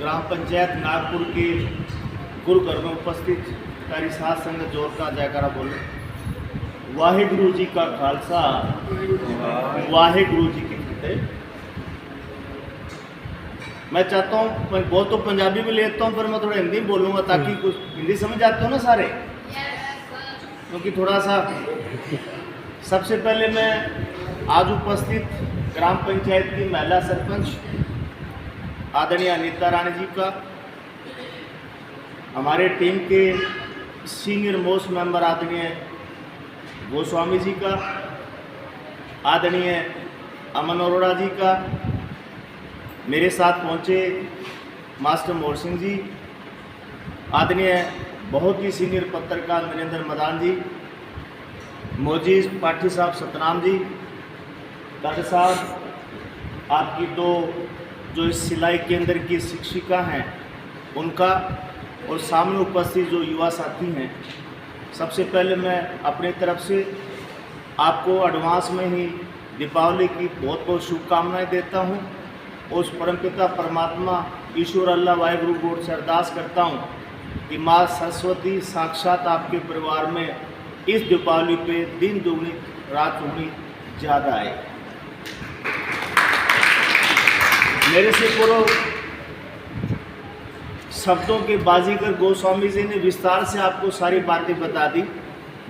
ग्राम पंचायत नागपुर के गुरुघर में उपस्थित कारी साध संगत जोर का जयकारा बोले। वाहिगुरु जी का खालसा, वाहिगुरु जी की फतेह। मैं चाहता हूँ, मैं बहुत तो पंजाबी में लेता हूँ, पर मैं थोड़ा हिंदी बोलूँगा ताकि कुछ हिंदी समझ आते हो ना सारे, क्योंकि थोड़ा सा। सबसे पहले मैं आज उपस्थित ग्राम पंचायत की महिला सरपंच आदरणीय अनीता रानी जी का, हमारे टीम के सीनियर मोस्ट मेंबर आदरणीय गोस्वामी जी का, आदरणीय अमन अरोड़ा जी का, मेरे साथ पहुंचे मास्टर मोर सिंह जी, आदरणीय बहुत ही सीनियर पत्रकार नरेंद्र मदान जी, मोजीज पाठी साहब सतनाम जी, डॉक्टर साहब, आपकी दो जो इस सिलाई केंद्र की शिक्षिका हैं उनका, और सामने उपस्थित जो युवा साथी हैं, सबसे पहले मैं अपनी तरफ से आपको एडवांस में ही दीपावली की बहुत बहुत शुभकामनाएं देता हूं। उस परमपिता परमात्मा ईश्वर अल्लाह वाहिगुरु को से अरदास करता हूं कि माँ सरस्वती साक्षात आपके परिवार में इस दीपावली पे दिन दुगनी रात दुगनी ज़्यादा आए। मेरे से पूर्व शब्दों के बाजीगर गोस्वामी जी ने विस्तार से आपको सारी बातें बता दी।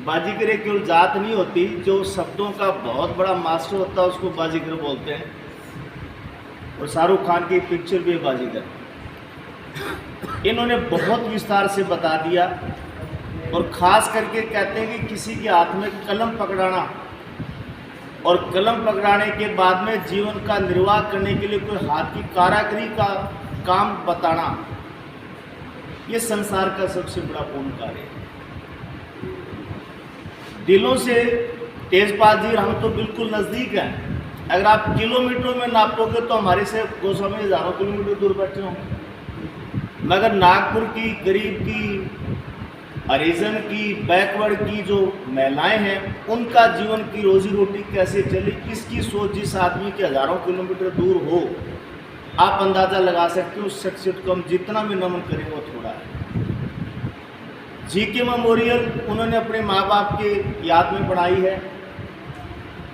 बाजीगर एक केवल जात नहीं होती, जो शब्दों का बहुत बड़ा मास्टर होता है उसको बाजीगर बोलते हैं, और शाहरुख खान की पिक्चर भी है बाजीगर। इन्होंने बहुत विस्तार से बता दिया, और ख़ास करके कहते हैं कि किसी के हाथ में कलम पकड़ाना और कलम पकड़ाने के बाद में जीवन का निर्वाह करने के लिए कोई हाथ की कारीगरी का काम बताना, ये संसार का सबसे बड़ा पूर्ण कार्य है। दिलों से तेजपाल जी हम तो बिल्कुल नज़दीक हैं, अगर आप किलोमीटरों में नापोगे तो हमारे से गोस्वामी हज़ारों किलोमीटर दूर बैठे होंगे, मगर नागपुर की गरीब की, हरिजन की, बैकवर्ड की जो महिलाएं हैं, उनका जीवन की रोजी रोटी कैसे चले, इसकी सोच जिस आदमी के हज़ारों किलोमीटर दूर हो, आप अंदाज़ा लगा सकते हो उस शख्सियत को हम जितना भी नमन करें वो थोड़ा है। जीके मेमोरियल उन्होंने अपने माँ बाप के याद में बनाई है,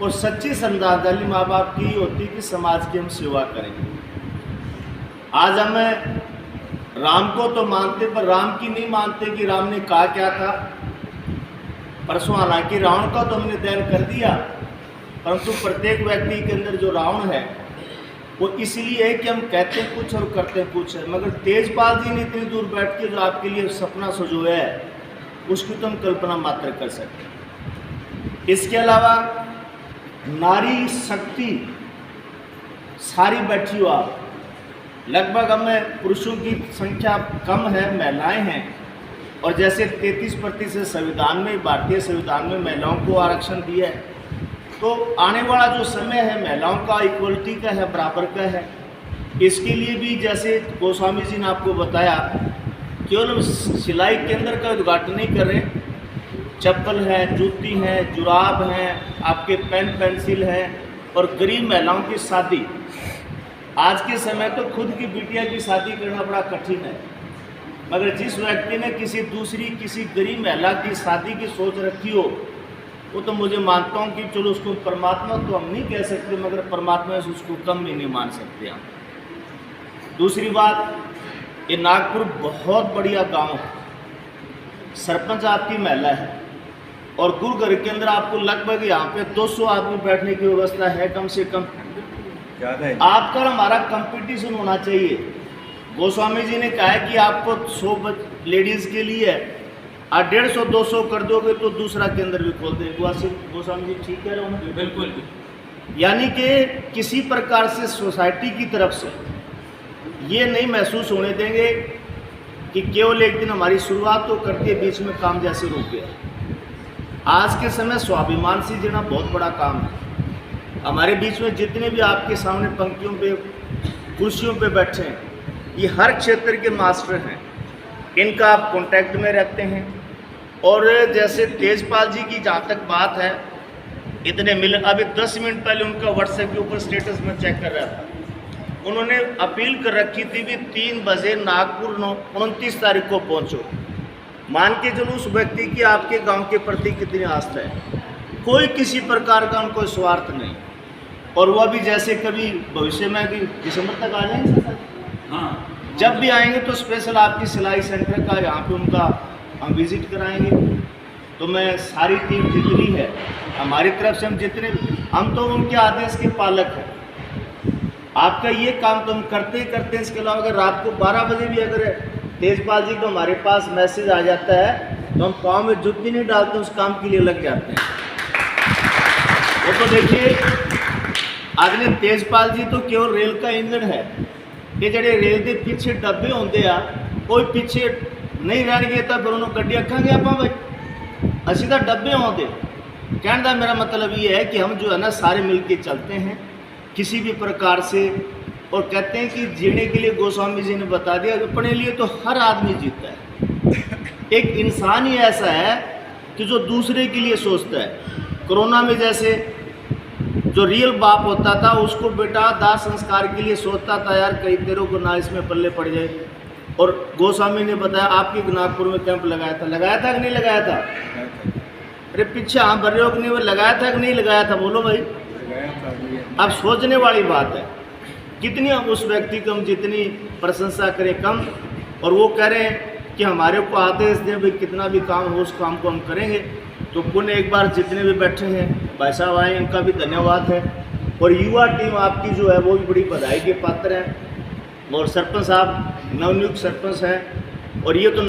और सच्ची श्रद्धांजलि माँ बाप की होती कि समाज की हम सेवा करेंगे। आज हमें राम को तो मानते, पर राम की नहीं मानते कि राम ने कहा क्या था। परसों हालांकि रावण का तो हमने दहन कर दिया, परंतु प्रत्येक व्यक्ति के अंदर जो रावण है वो इसलिए है कि हम कहते हैं कुछ और करते हैं कुछ है। मगर तेजपाल जी ने इतनी दूर बैठ के जो आपके लिए सपना सजोया है, उसकी तो हम कल्पना मात्र कर सकते हैं। इसके अलावा नारी शक्ति सारी बैठी हो आप, लगभग हमें पुरुषों की संख्या कम है, महिलाएं हैं, और जैसे 33% संविधान में, भारतीय संविधान में महिलाओं को आरक्षण दिया है, तो आने वाला जो समय है महिलाओं का इक्वलिटी का है, बराबर का है। इसके लिए भी जैसे गोस्वामी जी ने आपको बताया, केवल सिलाई केंद्र का उद्घाटन नहीं कर रहे, चप्पल है, जूती है, जुराब हैं, आपके पेन पेंसिल है, और गरीब महिलाओं की शादी। आज के समय तो खुद की बिटिया की शादी करना बड़ा कठिन है, मगर जिस व्यक्ति ने किसी गरीब महिला की शादी की सोच रखी हो, वो तो मुझे मानता हूँ कि चलो उसको परमात्मा तो हम नहीं कह सकते, मगर परमात्मा से उसको कम भी नहीं मान सकते हम। दूसरी बात, ये नागपुर बहुत बढ़िया गांव है, सरपंच आपकी महिला है, और गुरुघर के अंदर आपको लगभग यहाँ पे 200 आदमी बैठने की व्यवस्था है, कम से कम ज़्यादा है। आपका और हमारा कंपटीशन होना चाहिए। गोस्वामी जी ने कहा है कि आपको 100 लेडीज़ के लिए 150-200 कर दोगे तो दूसरा केंद्र भी खोल देंगे। गोस्वामी जी ठीक कह रहे हो? बिल्कुल। यानी कि किसी प्रकार से सोसाइटी की तरफ से ये नहीं महसूस होने देंगे कि केवल एक दिन हमारी शुरुआत तो करके बीच में काम जैसे रुक गया। आज के समय स्वाभिमान से जीना बहुत बड़ा काम है। हमारे बीच में जितने भी आपके सामने पंक्तियों पे, कुर्सियों पे बैठे हैं, ये हर क्षेत्र के मास्टर हैं, इनका आप कांटेक्ट में रहते हैं। और जैसे तेजपाल जी की जहाँ तक बात है, इतने मिले, अभी 10 मिनट पहले उनका व्हाट्सएप के ऊपर स्टेटस में चेक कर रहा था, उन्होंने अपील कर रखी थी कि 3 बजे नागपुर 29 तारीख को पहुंचो। मान के चलो उस व्यक्ति की आपके गांव के प्रति कितनी आस्था है, कोई किसी प्रकार का उनको स्वार्थ नहीं। और वह भी जैसे कभी भविष्य में कि दिसंबर तक आ जाएंगे सर, हाँ जब भी आएंगे तो स्पेशल आपकी सिलाई सेंटर का यहाँ पे उनका हम विजिट कराएंगे। तो मैं सारी टीम जितनी है हमारी तरफ से, हम तो उनके आदेश के पालक हैं। आपका ये काम तो हम करते ही करते हैं। इसके अलावा अगर रात को 12 बजे भी अगर तेजपाल जी को हमारे पास मैसेज आ जाता है तो हम पाँव में जूती नहीं डालते, उस काम के लिए लग जाते हैं। वो तो देखिए आदमी तेजपाल जी तो केवल रेल का इंजन है। ये जड़े रेल के पीछे डब्बे होंगे आ, कोई पीछे नहीं रह गए तो फिर उन्होंने गड्डी रखेंगे आप भाई, असी तो डब्बे होंगे। कहने का मेरा मतलब ये है कि हम जो है ना सारे मिल के चलते हैं किसी भी प्रकार से। और कहते हैं कि जीने के लिए गोस्वामी जी ने बता दिया, अपने लिए तो हर आदमी जीता है। एक इंसान ही ऐसा है कि जो दूसरे के लिए सोचता है। कोरोना में जैसे जो रियल बाप होता था उसको बेटा दाह संस्कार के लिए सोचता था यार कई तेरों को ना इसमें पल्ले पड़ जाए। और गोस्वामी ने बताया आपके नागपुर में कैंप लगाया था कि नहीं लगाया था? अरे पीछे हाँ भर रहे हो कि नहीं, वो लगाया था कि नहीं लगाया था? बोलो भाई। अब सोचने वाली बात है, कितनी उस व्यक्ति को हम जितनी प्रशंसा करें कम। और वो कह रहे हैं कि हमारे को आदेश दें भाई कितना भी काम हो उस काम को हम करेंगे। तो पुण्य एक बार जितने भी बैठे हैं भाई साहब आए, इनका भी धन्यवाद है। और युवा टीम आपकी जो है वो भी बड़ी बधाई के पात्र है। और सरपंच साहब नवनियुक्त सरपंच हैं। और ये तो